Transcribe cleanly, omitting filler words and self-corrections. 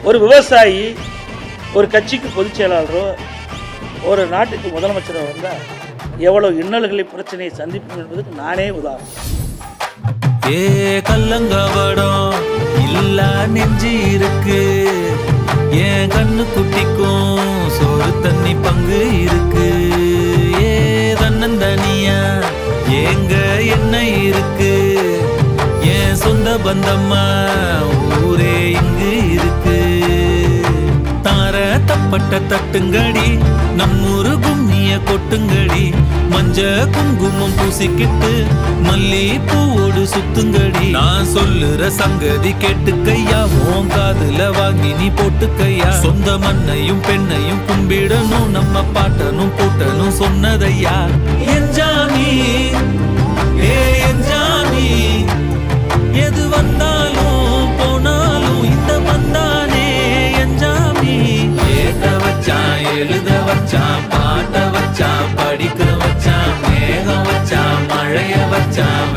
ஒரு விவசாயி ஒரு கட்சிக்கு பொதுச் செயலாளரோ ஒரு நாட்டுக்கு முதலமைச்சரோ வந்தால் எவ்வளவு இன்னல்களை பிரச்சனையை சந்திப்போம் என்பதுக்கு நானே உதாரணம். கல்லங்கவடம் இல்லா நெஞ்சு இருக்கு, என் கண்ணு குட்டிக்கும் சோறு தண்ணி பங்கு இருக்கு. தன்னந்தனியா எங்க என்ன இருக்கு, என் சொந்த பந்தம்மா ஊரே இங்கு இருக்கு. தார தப்பட்ட தட்டுங்கடி, நம்மூரு கும்மிய கொட்டுங்கடி, மஞ்ச குங்குமம் பூசிக்கிட்டு மல்லி பூவோடு சுத்துங்கடி. நான் சொல்லுற சங்கதி கேட்டுக்கையா, உன் காதுல வாங்கி நீ போட்டுக்கையா. சொந்த மண்ணையும் பெண்ணையும் கும்பிடணும், நம்ம பாட்டனும் போட்டனும் சொன்னதையா. என்ஜாமி என்ஜாமி, எது வந்தாலும் போனாலும் இந்த வந்தானே என்ஜாமி. ஏத்த வச்சான் எழுத வச்சான் பாட்ட வச்சான் படிக்க வச்சான் மேகம் வச்சான் மழைய வச்சான்